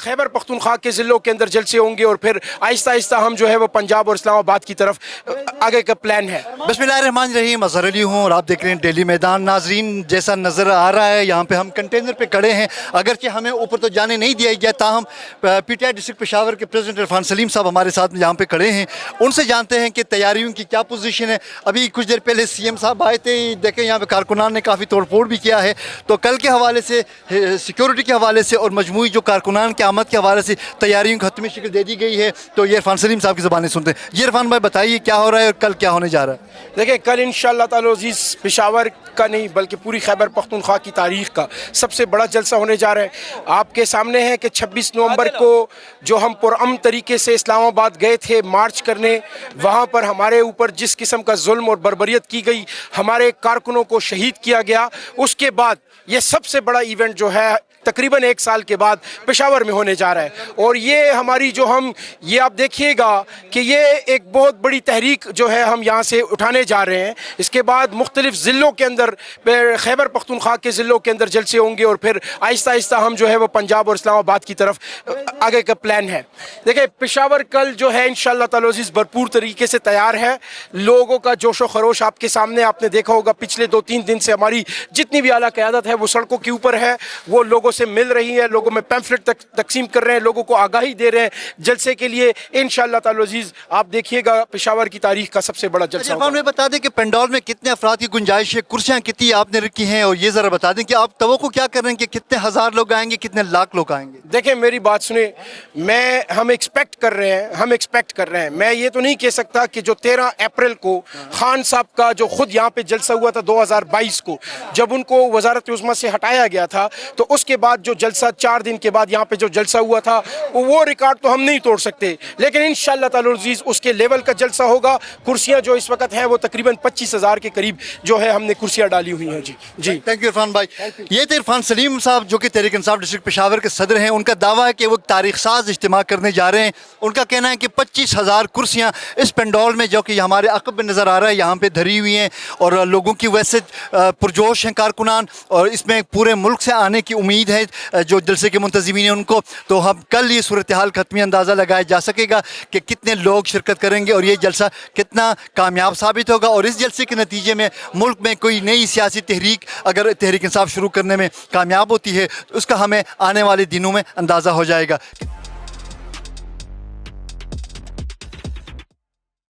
खैबर पख्तूनख्वा के ज़िलों के अंदर जलसे होंगे और फिर आहिस्ता आहिस्ता हम जो है वो पंजाब और इस्लामाबाद की तरफ आगे का प्लान है। बिस्मिल्लाहिर्रहमानिर्रहीम, अज़हर अली हूँ और आप देख रहे हैं डेली मैदान। नाजरीन, जैसा नज़र आ रहा है यहाँ पे हम कंटेनर पे खड़े हैं, अगरचे हमें ऊपर तो जाने नहीं दिया गया, ताहम पीटीआई डिस्ट्रिक्ट पेशावर के प्रेसिडेंट इरफान सलीम साहब हमारे साथ यहाँ पे खड़े हैं। उनसे जानते हैं कि तैयारियों की क्या पोजीशन है। अभी कुछ देर पहले सीएम साहब आए थे, देखें यहाँ पे कारकुनान ने काफ़ी तोड़ फोड़ भी किया है। तो कल के हवाले से, सिक्योरिटी के हवाले से और मजमूई जो कारकुनान की आमद के हवाले से तैयारियों को हतमी शक्ल दे दी गई है। तो ये इरफान सलीम साहब की ज़बानी सुनते हैं। ये इरफान भाई बताइए क्या हो रहा है और कल क्या होने जा रहा है? देखिए, कल इंशाअल्लाह ताला अज़ीज़ पेशावर का नहीं बल्कि पूरी खैबर पख्तूनख्वा की तारीख़ का सबसे बड़ा जलसा होने जा रहा है। आपके सामने है कि 26 नवंबर को जो हम पुरअमन तरीके से इस्लामाबाद गए थे मार्च करने, वहाँ पर हमारे ऊपर जिस किस्म का जुल्म और बर्बरियत की गई, हमारे कारकुनों को शहीद किया गया, उसके बाद ये सबसे बड़ा इवेंट जो है तकरीबन 1 साल के बाद पेशावर में होने जा रहा है। और ये हमारी जो ये आप देखिएगा कि ये एक बहुत बड़ी तहरीक जो है हम यहाँ से उठाने जा रहे हैं। इसके बाद मुख्तलिफ ज़िलों के अंदर, खैबर पख्तूनख्वा के ज़िलों के अंदर जलसे होंगे और फिर आहिस्ता आहिस्ता हम जो है वो पंजाब और इस्लामाबाद की तरफ आगे का प्लान है। देखिए, पेशावर कल जो है इंशाअल्लाह ताला अज़ीज़ भरपूर तरीके से तैयार है। लोगों का जोशो खरोश आपके सामने, आपने देखा होगा पिछले 2-3 दिन से हमारी जितनी भी आला क़यादत है वो सड़कों के ऊपर है, वो लोगों से मिल रही है, लोगों में पैम्फलेट तकसीम कर रहे हैं, लोगों को आगाही दे रहे हैं जलसे के लिए। इंशाअल्लाह ताला अज़ीज़ आप देखिएगा पेशावर की तारीख का सबसे बड़ा जलसा होगा। हमें बता दें कि पंडाल में कितने अफराद की गुंजाइश है, कुर्सियाँ कितनी आपने रखी हैं, और ये ज़रा बता दें कि आप तवक्को क्या कर रहे हैं कि कितने हज़ार लोग आएंगे, कितने लाख लोग आएंगे? देखिए, मेरी बात सुने, हम एक्सपेक्ट कर रहे हैं। मैं ये तो नहीं कह सकता कि जो 13 अप्रैल को खान साहब का जो खुद यहाँ पे जलसा हुआ था 2022 को, जब उनको वजारत उज़्मा से हटाया गया था, तो उसके बाद जो जलसा 4 दिन के बाद यहाँ पे जो जलसा हुआ था, वो रिकॉर्ड तो हम नहीं तोड़ सकते, लेकिन इंशाअल्लाह ताला अज़ीज़ उसके लेवल का जलसा होगा। कुर्सियाँ जो इस वक्त हैं वो तकरीबन 25,000 के करीब जो है हमने कुर्सियाँ डाली हुई हैं। जी थैंक यू इरफान भाई। ये थे इरफान सलीम साहब जो कि तहरीक इंसाफ डिस्ट्रिक्ट पेशावर के सदर हैं। उनका दावा है कि वो तारीख साज इज्तिमा करने जा रहे हैं। उनका कहना है कि 25,000 कुर्सियाँ इस पंडोल में, जो कि हमारे अक़ब में नज़र आ रहा है, यहाँ पे धरी हुई हैं और लोगों की वैसे पुरजोश हैं कारकुनान, और इसमें पूरे मुल्क से आने की उम्मीद है जो जलसे के मुंतज़मीन हैं उनको। तो हम कल ये सूरत हाल का हतमी अंदाज़ा लगाया जा सकेगा कि कितने लोग शिरकत करेंगे और ये जलसा कितना कामयाब साबित होगा। और इस जलसे के नतीजे में मुल्क में कोई नई सियासी तहरीक अगर तहरीक इंसाफ शुरू करने में कामयाब होती है तो उसका हमें आने वाले दिनों में अंदाज़ा हो जाएगा।